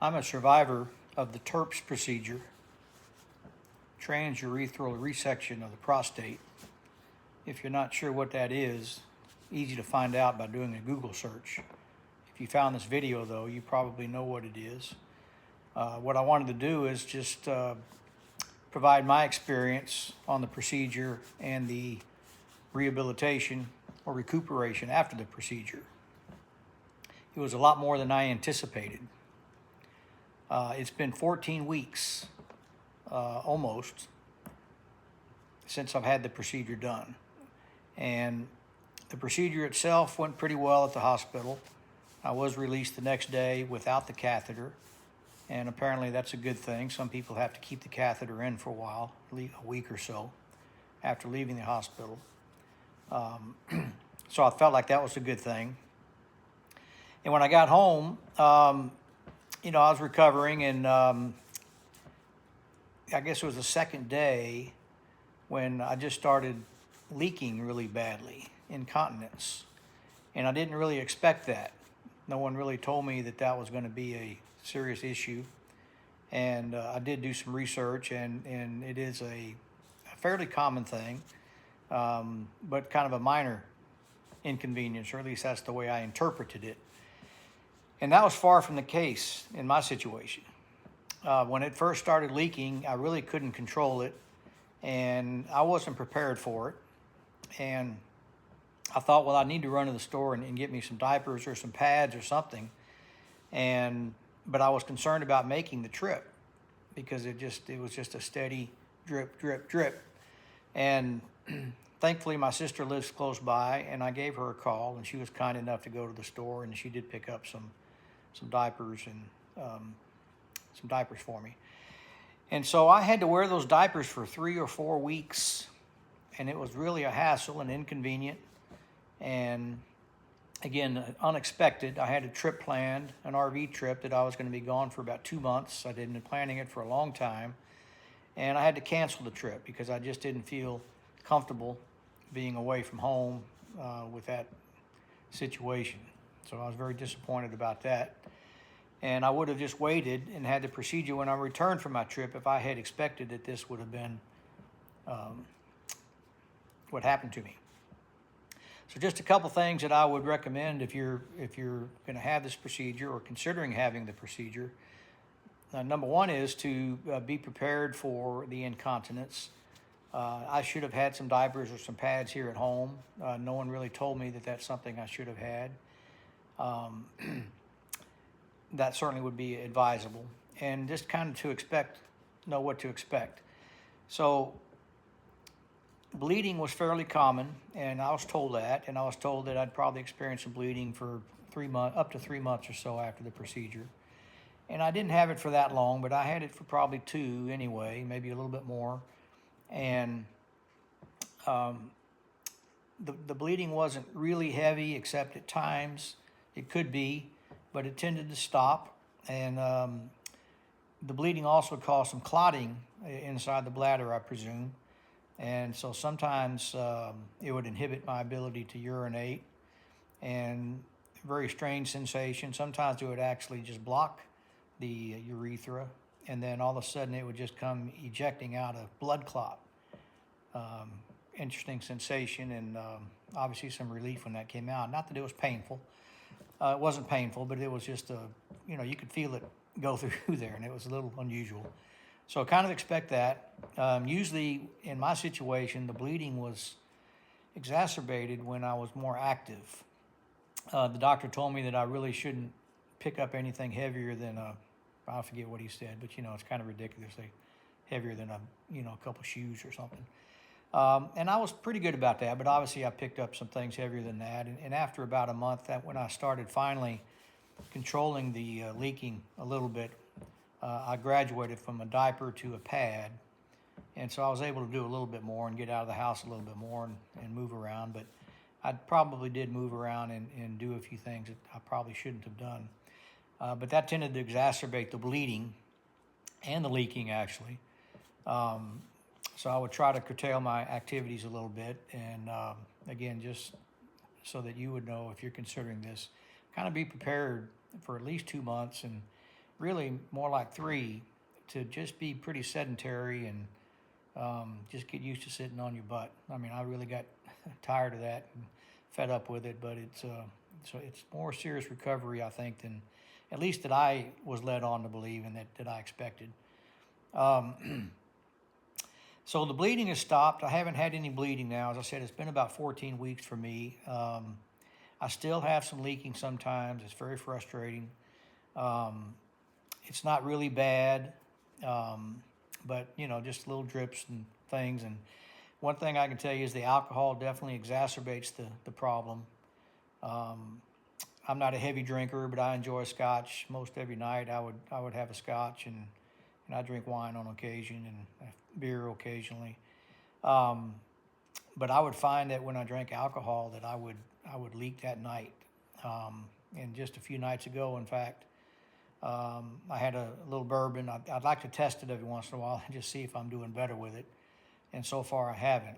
I'm a survivor of the TURPS procedure, transurethral resection of the prostate. If you're not sure what that is, easy to find out by doing a Google search. If you found this video though, you probably know what it is. What I wanted to do is just provide my experience on the procedure and the rehabilitation or recuperation after the procedure. It was a lot more than I anticipated. It's been 14 weeks, almost, since I've had the procedure done. And the procedure itself went pretty well at the hospital. I was released the next day without the catheter, and apparently that's a good thing. Some people have to keep the catheter in for a while, a week or so, after leaving the hospital. So I felt like that was a good thing. And when I got home, I was recovering, and I guess it was the second day when I just started leaking really badly, incontinence. And I didn't really expect that. No one really told me that that was going to be a serious issue. And I did do some research, and it is a fairly common thing, but kind of a minor inconvenience, or at least that's the way I interpreted it. And that was far from the case in my situation. When it first started leaking, I really couldn't control it, and I wasn't prepared for it. And I thought, well, I need to run to the store and get me some diapers or some pads or something. But I was concerned about making the trip because it was just a steady drip, drip, drip. And thankfully, my sister lives close by, and I gave her a call, and she was kind enough to go to the store, and she did pick up some diapers and some diapers for me. And so I had to wear those diapers for 3 or 4 weeks, and it was really a hassle and inconvenient. And again, unexpected. I had a trip planned, an RV trip that I was going to be gone for about 2 months. I'd been planning it for a long time, and I had to cancel the trip because I just didn't feel comfortable being away from home with that situation. So I was very disappointed about that. And I would have just waited and had the procedure when I returned from my trip if I had expected that this would have been what happened to me. So just a couple things that I would recommend if you're going to have this procedure or considering having the procedure. Number one is to be prepared for the incontinence. I should have had some diapers or some pads here at home. No one really told me that that's something I should have had. That certainly would be advisable. And just kind of know what to expect. So bleeding was fairly common, and I was told that. And I was told that I'd probably experience some bleeding for up to 3 months or so after the procedure. And I didn't have it for that long, but I had it for probably 2 anyway, maybe a little bit more. And the bleeding wasn't really heavy, except at times it could be, but it tended to stop. And the bleeding also caused some clotting inside the bladder, I presume. And so sometimes it would inhibit my ability to urinate, and very strange sensation. Sometimes it would actually just block the urethra, and then all of a sudden it would just come ejecting out a blood clot. Interesting sensation, and obviously some relief when that came out. Not that it was painful. It wasn't painful, but it was just you could feel it go through there, and it was a little unusual. So kind of expect that. Usually in my situation, the bleeding was exacerbated when I was more active. The doctor told me that I really shouldn't pick up anything heavier than I forget what he said, but it's kind of ridiculously heavier than a couple shoes or something. And I was pretty good about that, but obviously I picked up some things heavier than that. And after about a month, when I started finally controlling the leaking a little bit, I graduated from a diaper to a pad. And so I was able to do a little bit more and get out of the house a little bit more and move around. But I probably did move around and do a few things that I probably shouldn't have done. But that tended to exacerbate the bleeding and the leaking, actually. So I would try to curtail my activities a little bit. And again, just so that you would know if you're considering this, kind of be prepared for at least 2 months and really more like 3, to just be pretty sedentary and just get used to sitting on your butt. I mean, I really got tired of that and fed up with it, but so it's more serious recovery, I think, than at least that I was led on to believe and that I expected. So the bleeding has stopped. I haven't had any bleeding now. As I said, it's been about 14 weeks for me. I still have some leaking sometimes. It's very frustrating. It's not really bad, but just little drips and things. And one thing I can tell you is the alcohol definitely exacerbates the problem. I'm not a heavy drinker, but I enjoy scotch most every night. I would have a scotch, and I drink wine on occasion and beer occasionally. But I would find that when I drank alcohol that I would leak that night. And just a few nights ago, in fact, I had a little bourbon. I'd like to test it every once in a while and just see if I'm doing better with it. And so far I haven't.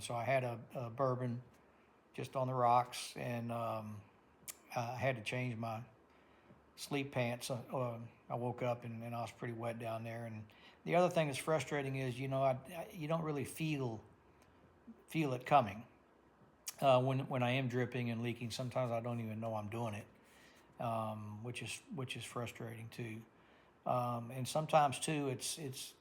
So I had a bourbon just on the rocks, and I had to change my sleep pants. I woke up and I was pretty wet down there. And the other thing that's frustrating is, you don't really feel it coming. When I am dripping and leaking, sometimes I don't even know I'm doing it, which is frustrating too. And sometimes too, it's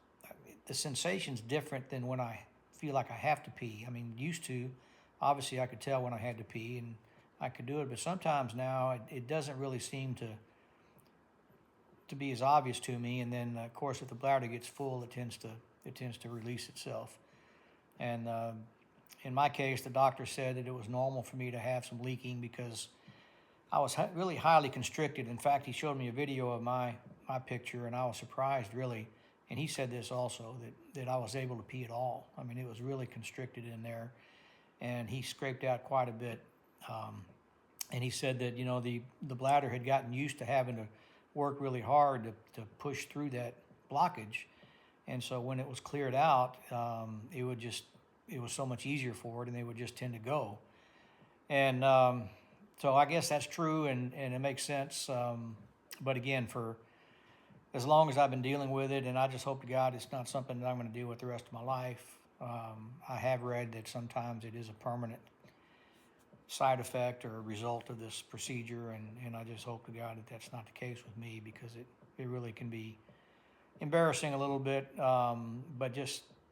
the sensation's different than when I feel like I have to pee. I mean, used to, obviously I could tell when I had to pee and I could do it, but sometimes now it doesn't really seem to be as obvious to me. And then of course, if the bladder gets full, it tends to release itself. And in my case, the doctor said that it was normal for me to have some leaking because I was really highly constricted. In fact, he showed me a video of my picture, and I was surprised, really. And he said this also, that I was able to pee at all. I mean, it was really constricted in there, and he scraped out quite a bit. And he said that, the bladder had gotten used to having to work really hard to push through that blockage. And so when it was cleared out, it was so much easier for it, and they would just tend to go. And so I guess that's true, and it makes sense. But again, for as long as I've been dealing with it, and I just hope to God it's not something that I'm going to deal with the rest of my life. I have read that sometimes it is a permanent side effect or a result of this procedure, and I just hope to God that that's not the case with me, because it really can be embarrassing a little bit, but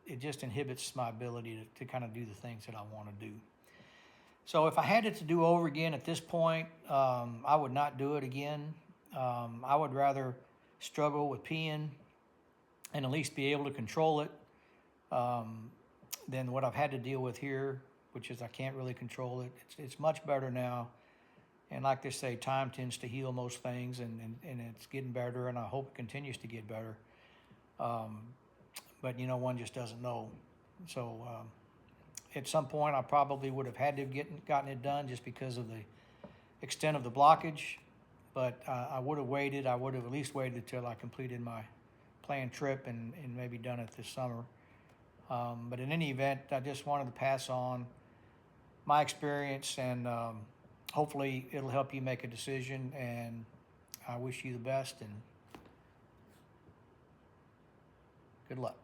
it just inhibits my ability to kind of do the things that I want to do. So if I had it to do over again at this point, I would not do it again. I would rather struggle with peeing and at least be able to control it than what I've had to deal with here, which is I can't really control it. It's much better now. And like they say, time tends to heal most things, and it's getting better, and I hope it continues to get better. But one just doesn't know. So at some point, I probably would have had to have gotten it done just because of the extent of the blockage. But I would have waited. I would have at least waited until I completed my planned trip and maybe done it this summer. But in any event, I just wanted to pass on my experience, and hopefully it'll help you make a decision. And I wish you the best, and good luck.